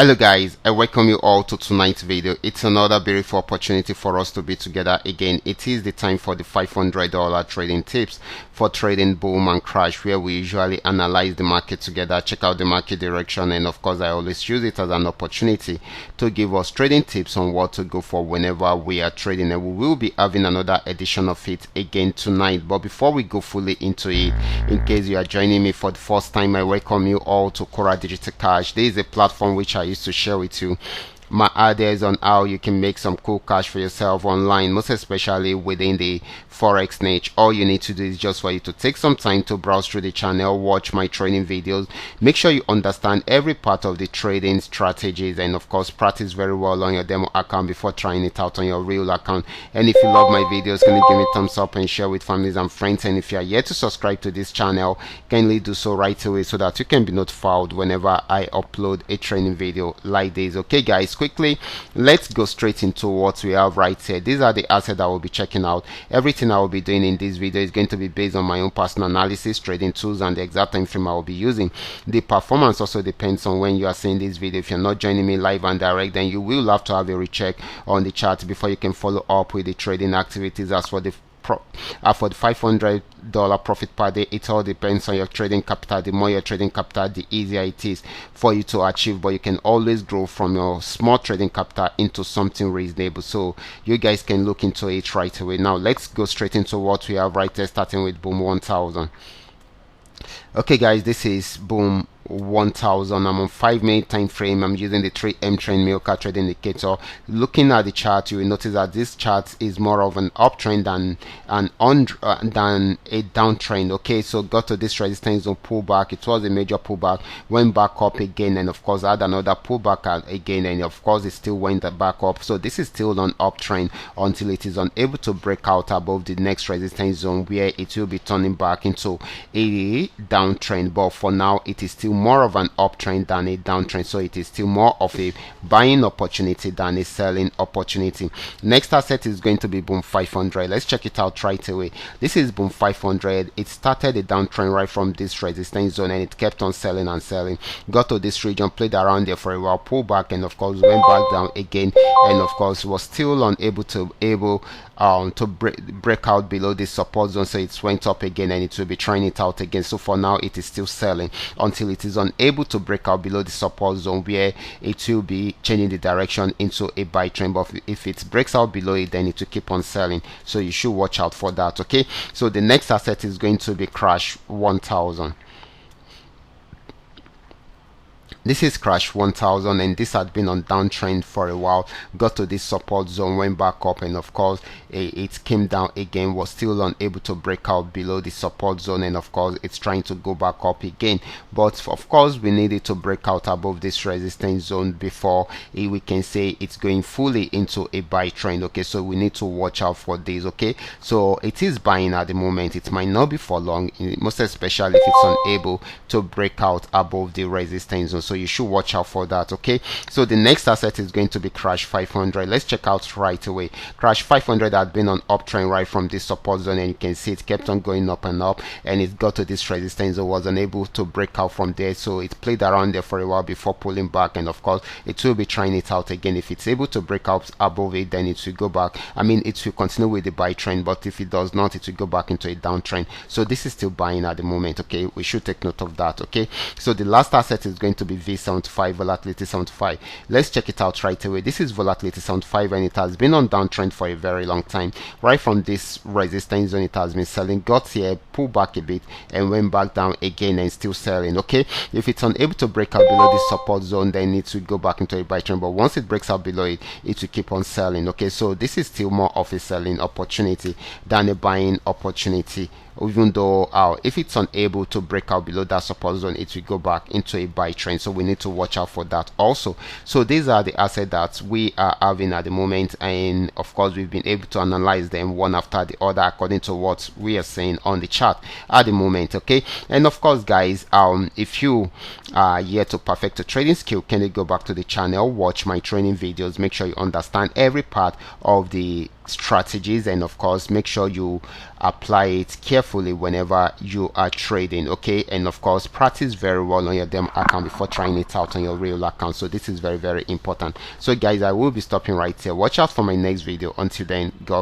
Hello guys, I welcome you all to tonight's video. It's another beautiful opportunity for us to be together again. It is the time for the $500 trading tips for trading boom and crash, where we usually analyze the market together, check out the market direction, and of course I always use it as an opportunity to give us trading tips on what to go for whenever we are trading. And we will be having another edition of it again tonight. But before we go fully into it, in case you are joining me for the first time, I welcome you all to Qora detectorK. This is a platform which I used to share with you my ideas on how you can make some cool cash for yourself online, most especially within the forex niche. All you need to do is just for you to take some time to browse through the channel, watch my training videos, make sure you understand every part of the trading strategies, and of course practice very well on your demo account before trying it out on your real account. And if you love my videos, kindly give me a thumbs up and share with families and friends. And if you are yet to subscribe to this channel, kindly do so right away so that you can be notified whenever I upload a training video like this. Okay guys, quickly let's go straight into what we have right here. These are the assets I will be checking out. Everything I will be doing in this video is going to be based on my own personal analysis, trading tools, and the exact time frame I will be using. The performance also depends on when you are seeing this video. If you're not joining me live and direct, then you will have to have a recheck on the chart before you can follow up with the trading activities. As for the $500 profit per day, it all depends on your trading capital. The more your trading capital, the easier it is for you to achieve, but you can always grow from your small trading capital into something reasonable, so you guys can look into it right away. Now let's go straight into what we have right there, starting with boom 1000. Okay guys, this is boom 1000. I'm on 5-minute time frame. I'm using the 3M trend Milka trade indicator. Looking at the chart, you will notice that this chart is more of an uptrend than than a downtrend. Okay, so got to this resistance zone, pullback. It was a major pullback, went back up again, and of course had another pullback again, and of course it still went back up. So this is still on uptrend until it is unable to break out above the next resistance zone, where it will be turning back into a downtrend. But for now, it is still more of an uptrend than a downtrend, so it is still more of a buying opportunity than a selling opportunity. Next asset is going to be boom 500. Let's check it out right away. This is boom 500. It started a downtrend right from this resistance zone, and it kept on selling and selling, got to this region, played around there for a while, pulled back, and of course went back down again, and of course was still unable to break out below this support zone, so it went up again, and it will be trying it out again. So for now it is still selling until it is unable to break out below the support zone, where it will be changing the direction into a buy trend. But if it breaks out below it, then it will keep on selling, so you should watch out for that. Okay, so the next asset is going to be crash 1000. This is crash 1000, and this had been on downtrend for a while, got to this support zone, went back up, and of course it came down again, was still unable to break out below the support zone, and of course it's trying to go back up again. But of course we needed to break out above this resistance zone before we can say it's going fully into a buy trend. Okay, so we need to watch out for this. Okay, so it is buying at the moment. It might not be for long, most especially if it's unable to break out above the resistance zone, so you should watch out for that. Okay, so the next asset is going to be crash 500. Let's check out right away. Crash 500 had been on uptrend right from this support zone, and you can see it kept on going up and up, and it got to this resistance zone, was unable to break out from there, so it played around there for a while before pulling back, and of course it will be trying it out again. If it's able to break out above it, then it will go back, it will continue with the buy trend, but if it does not, it will go back into a downtrend. So this is still buying at the moment. Okay, we should take note of that. Okay, so the last asset is going to be V75, volatility 75. Let's check it out right away. This is volatility 75, and it has been on downtrend for a very long time. Right from this resistance zone it has been selling, got here, pulled back a bit, and went back down again, and still selling. Okay, if it's unable to break out below this support zone, then it will go back into a buy trend, but once it breaks out below it, it will keep on selling. Okay, so this is still more of a selling opportunity than a buying opportunity, even though if it's unable to break out below that support zone, it will go back into a buy trend, so we need to watch out for that also. So these are the assets that we are having at the moment, and of course we've been able to analyze them one after the other according to what we are saying on the chart at the moment. Okay, and of course guys, if you are yet to perfect a trading skill, can you go back to the channel, watch my training videos, make sure you understand every part of the strategies, and of course make sure you apply it carefully whenever you are trading. Okay, and of course practice very well on your demo account before trying it out on your real account. So this is very, very important. So guys, I will be stopping right here. Watch out for my next video. Until then, God